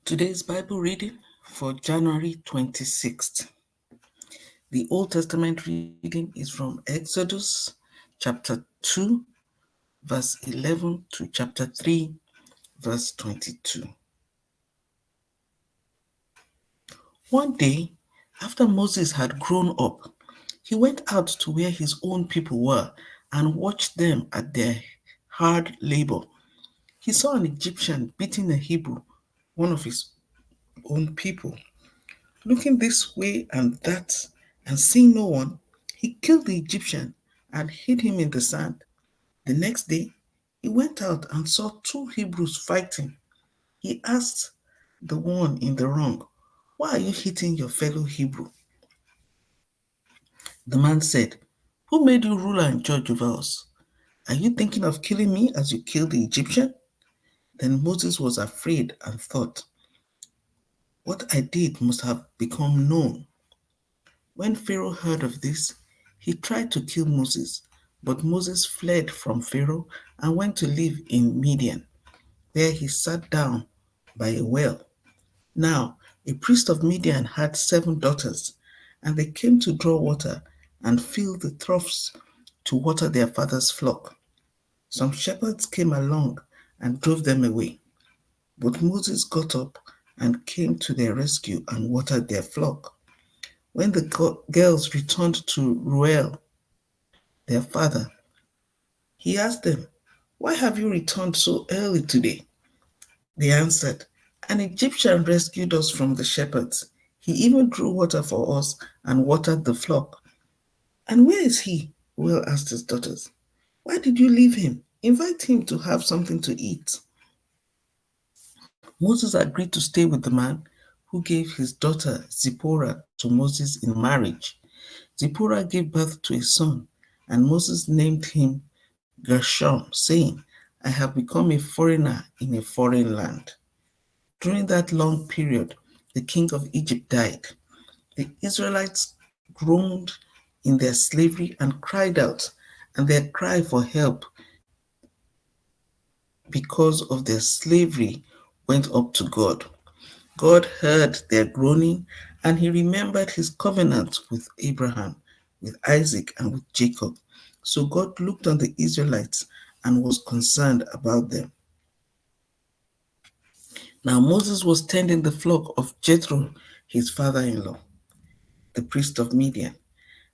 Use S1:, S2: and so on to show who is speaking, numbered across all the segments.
S1: Today's Bible reading for January 26th. The Old Testament reading is from Exodus chapter 2, verse 11 to chapter 3, verse 22. One day, after Moses had grown up, he went out to where his own people were and watched them at their hard labor. He saw an Egyptian beating a Hebrew, one of his own people. Looking this way and that, and seeing no one, he killed the Egyptian and hid him in the sand. The next day, he went out and saw two Hebrews fighting. He asked the one in the wrong, "Why are you hitting your fellow Hebrew?" The man said, "Who made you ruler and judge over us? Are you thinking of killing me as you killed the Egyptian?" Then Moses was afraid and thought, "What I did must have become known." When Pharaoh heard of this, he tried to kill Moses, but Moses fled from Pharaoh and went to live in Midian. There he sat down by a well. Now, a priest of Midian had 7 daughters, and they came to draw water and fill the troughs to water their father's flock. Some shepherds came along and drove them away, but Moses got up and came to their rescue and watered their flock. When the girls returned to Ruel, their father, he asked them, "Why have you returned so early today?" They answered, "An Egyptian rescued us from the shepherds. He even drew water for us and watered the flock." "And where is he?" Ruel asked his daughters. "Why did you leave him? Invite him to have something to eat." Moses agreed to stay with the man who gave his daughter Zipporah to Moses in marriage. Zipporah gave birth to a son, and Moses named him Gershom, saying, "I have become a foreigner in a foreign land." During that long period, the king of Egypt died. The Israelites groaned in their slavery and cried out, and their cry for help because of their slavery went up to God. God heard their groaning, and he remembered his covenant with Abraham, with Isaac, and with Jacob. So God looked on the Israelites and was concerned about them. Now Moses was tending the flock of Jethro, his father-in-law, the priest of Midian,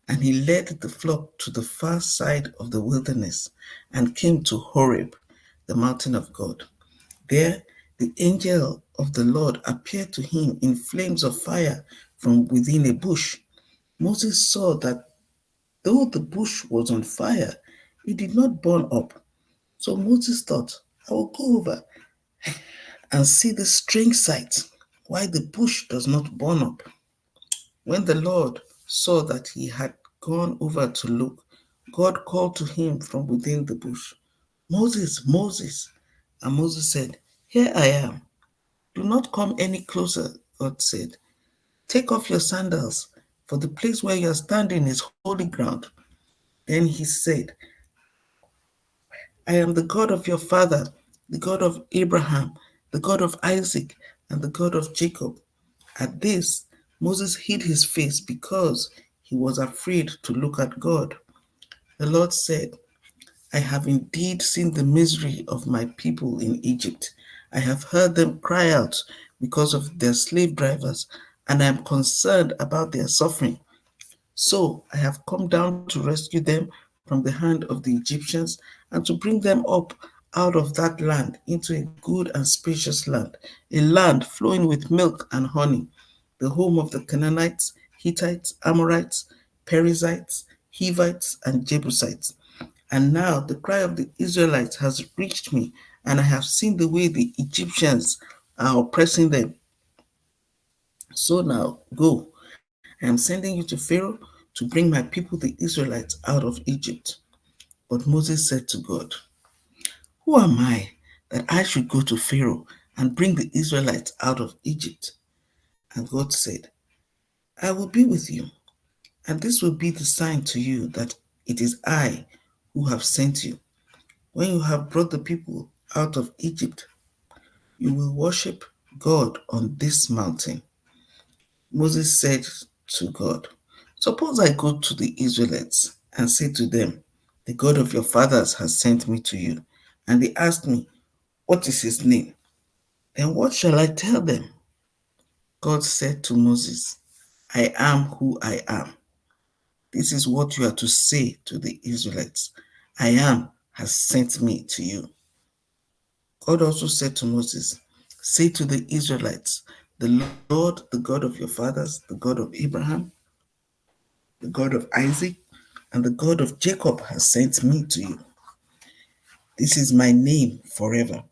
S1: and he led the flock to the far side of the wilderness and came to Horeb, the mountain of God. There, the angel of the Lord appeared to him in flames of fire from within a bush. Moses saw that though the bush was on fire, it did not burn up. So Moses thought, "I will go over and see this strange sight, why the bush does not burn up." When the Lord saw that he had gone over to look, God called to him from within the bush, "Moses, Moses." And Moses said, "Here I am." "Do not come any closer," God said. "Take off your sandals, for the place where you are standing is holy ground." Then he said, "I am the God of your father, the God of Abraham, the God of Isaac, and the God of Jacob." At this, Moses hid his face because he was afraid to look at God. The Lord said, "I have indeed seen the misery of my people in Egypt. I have heard them cry out because of their slave drivers, and I am concerned about their suffering. So I have come down to rescue them from the hand of the Egyptians and to bring them up out of that land into a good and spacious land, a land flowing with milk and honey, the home of the Canaanites, Hittites, Amorites, Perizzites, Hivites, and Jebusites. And now the cry of the Israelites has reached me, and I have seen the way the Egyptians are oppressing them. So now go. I am sending you to Pharaoh to bring my people, the Israelites, out of Egypt." But Moses said to God, "Who am I that I should go to Pharaoh and bring the Israelites out of Egypt?" And God said, "I will be with you, and this will be the sign to you that it is I who have sent you. When you have brought the people out of Egypt, you will worship God on this mountain. Moses said to God, suppose I go to the Israelites and say to them, the God of your fathers has sent me to you. And they ask me, what is his name? Then what shall I tell them? God said to Moses, I am who I am. This is what you are to say to the Israelites. I am has sent me to you. God also said to Moses, say to the Israelites, the Lord, the God of your fathers, the God of Abraham, the God of Isaac, and the God of Jacob has sent me to you. This is my name forever,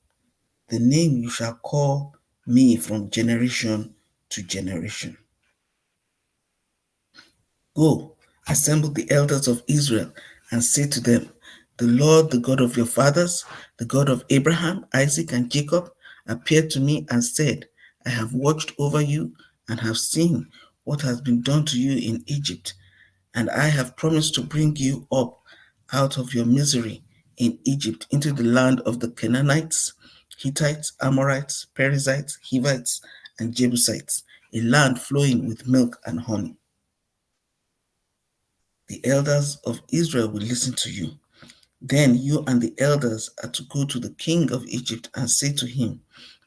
S1: the name you shall call me from generation to generation. Go, assemble the elders of Israel and say to them, the Lord, the God of your fathers, the God of Abraham, Isaac, and Jacob, appeared to me and said, I have watched over you and have seen what has been done to you in Egypt, and I have promised to bring you up out of your misery in Egypt into the land of the Canaanites, Hittites, Amorites, Perizzites, Hivites, and Jebusites, a land flowing with milk and honey. The elders of Israel will listen to you. Then you and the elders are to go to the king of Egypt and say to him,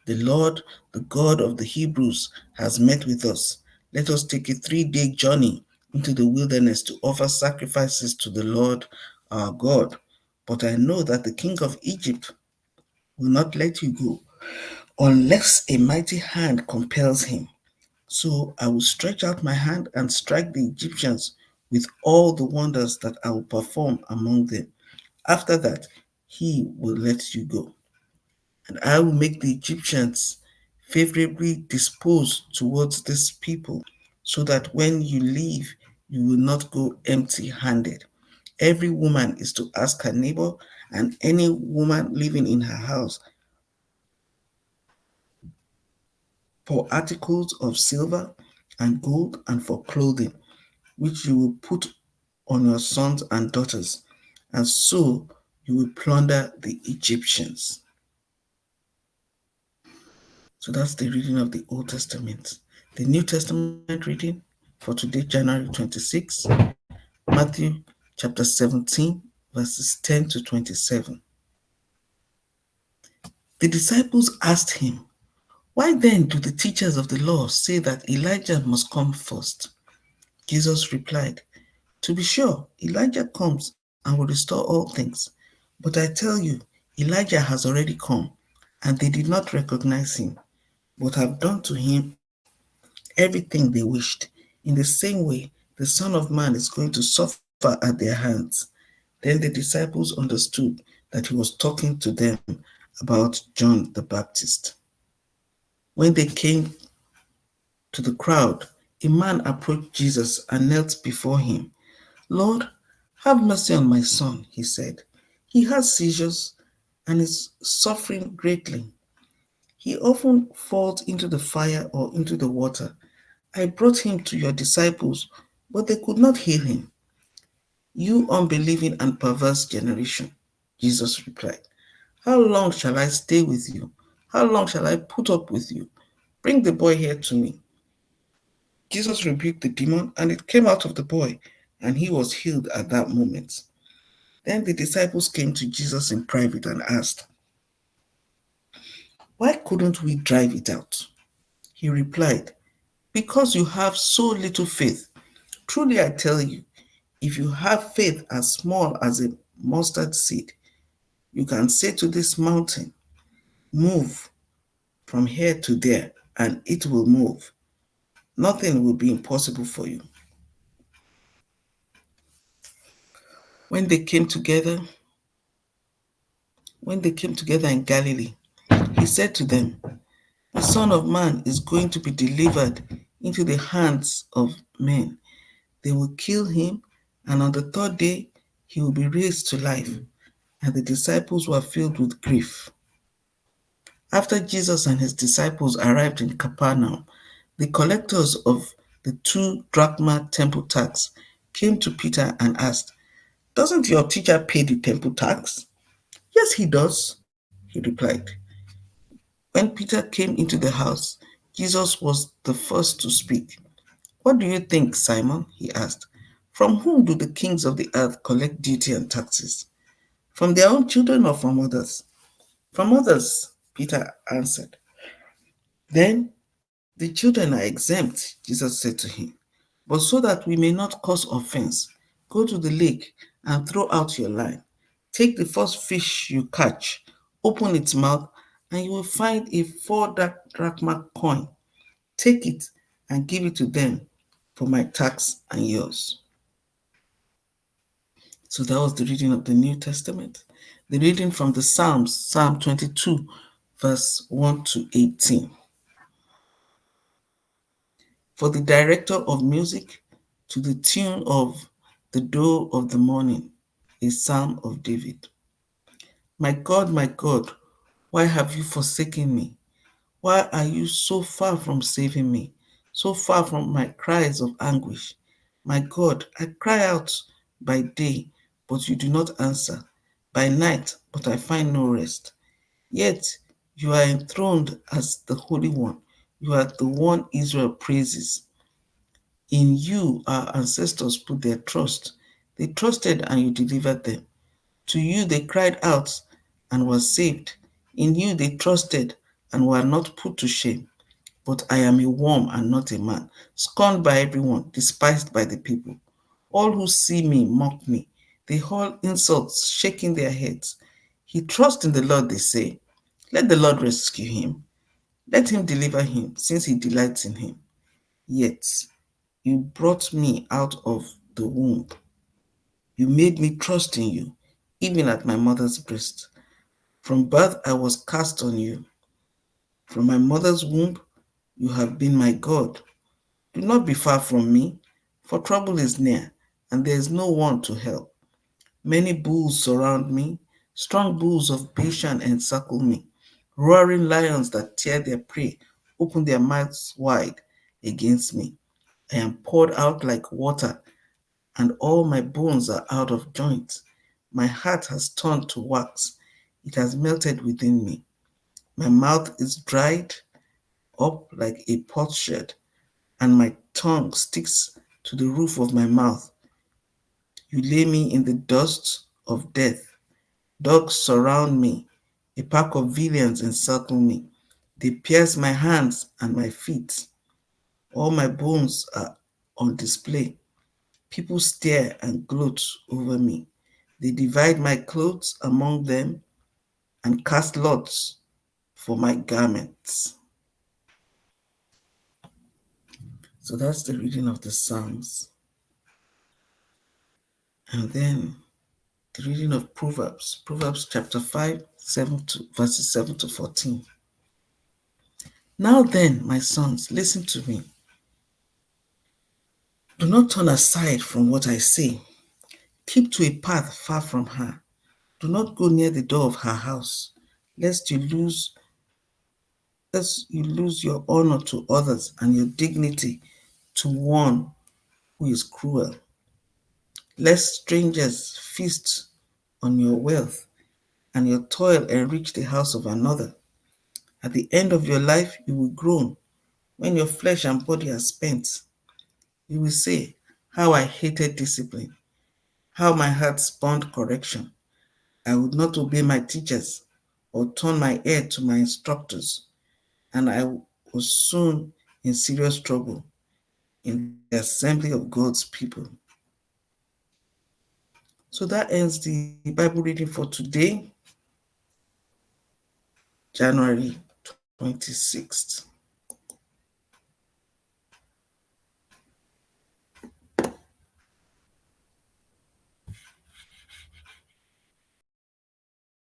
S1: the Lord, the God of the Hebrews, has met with us. Let us take a 3-day journey into the wilderness to offer sacrifices to the Lord our God. But I know that the king of Egypt will not let you go unless a mighty hand compels him. So I will stretch out my hand and strike the Egyptians with all the wonders that I will perform among them. After that, he will let you go. And I will make the Egyptians favorably disposed towards this people, so that when you leave, you will not go empty handed. Every woman is to ask her neighbor, and any woman living in her house, for articles of silver and gold and for clothing, which you will put on your sons and daughters, and so you will plunder the Egyptians. So that's the reading of the Old Testament. The New Testament reading for today, January 26, Matthew chapter 17, verses 10 to 27. The disciples asked him, why then do the teachers of the law say that Elijah must come first? Jesus replied, to be sure, Elijah comes and will restore all things. But I tell you, Elijah has already come, and they did not recognize him, but have done to him everything they wished. In the same way, the Son of Man is going to suffer at their hands. Then the disciples understood that he was talking to them about John the Baptist. When they came to the crowd, a man approached Jesus and knelt before him. Lord, have mercy on my son, he said. He has seizures and is suffering greatly. He often falls into the fire or into the water. I brought him to your disciples, but they could not heal him. You unbelieving and perverse generation, Jesus replied. How long shall I stay with you? How long shall I put up with you? Bring the boy here to me. Jesus rebuked the demon, and it came out of the boy, and he was healed at that moment. Then the disciples came to Jesus in private and asked, why couldn't we drive it out? He replied, because you have so little faith. Truly I tell you, if you have faith as small as a mustard seed, you can say to this mountain, move from here to there, and it will move. Nothing will be impossible for you. When they came together, in Galilee, he said to them, the Son of Man is going to be delivered into the hands of men. They will kill him, and on the third day he will be raised to life. And the disciples were filled with grief. After Jesus and his disciples arrived in Capernaum, the collectors of the 2 drachma temple tax came to Peter and asked, doesn't your teacher pay the temple tax? Yes, he does, he replied. When Peter came into the house, Jesus was the first to speak. "What do you think, Simon?" he asked. "From whom do the kings of the earth collect duty and taxes? From their own children or from others?" "From others," Peter answered. "Then the children are exempt," Jesus said to him. "But so that we may not cause offense, go to the lake and throw out your line. Take the first fish you catch, open its mouth, and you will find a 4 drachma coin. Take it and give it to them for my tax and yours." So that was the reading of the New Testament. The reading from the Psalms, Psalm 22, verse 1 to 18. For the director of music, to the tune of "The Doe of the Morning," a psalm of David. My God, why have you forsaken me? Why are you so far from saving me, so far from my cries of anguish? My God, I cry out by day, but you do not answer, by night, but I find no rest. Yet you are enthroned as the Holy One. You are the one Israel praises. In you our ancestors put their trust. They trusted and you delivered them. To you they cried out and were saved. In you they trusted and were not put to shame. But I am a worm and not a man, scorned by everyone, despised by the people. All who see me mock me. They hurl insults, shaking their heads. He trusts in the Lord, they say. Let the Lord rescue him. Let him deliver him, since he delights in him. Yet you brought me out of the womb. You made me trust in you, even at my mother's breast. From birth I was cast on you. From my mother's womb you have been my God. Do not be far from me, for trouble is near, and there is no one to help. Many bulls surround me, strong bulls of Bashan encircle me. Roaring lions that tear their prey open their mouths wide against me. I am poured out like water, and all my bones are out of joint. My heart has turned to wax, it has melted within me. My mouth is dried up like a potsherd, and my tongue sticks to the roof of my mouth. You lay me in the dust of death. Dogs surround me. A pack of villains encircle me. They pierce my hands and my feet. All my bones are on display. People stare and gloat over me. They divide my clothes among them and cast lots for my garments. So that's the reading of the Psalms. And then the reading of Proverbs, Proverbs chapter 5, verses 7 to 14. Now then, my sons, listen to me. Do not turn aside from what I say. Keep to a path far from her. Do not go near the door of her house, lest you lose your honor to others and your dignity to one who is cruel. Lest strangers feast on your wealth and your toil enrich the house of another. At the end of your life, you will groan. When your flesh and body are spent, you will say, "How I hated discipline, how my heart spurned correction. I would not obey my teachers or turn my ear to my instructors, and I was soon in serious trouble in the assembly of God's people." So that ends the Bible reading for today, January 26th.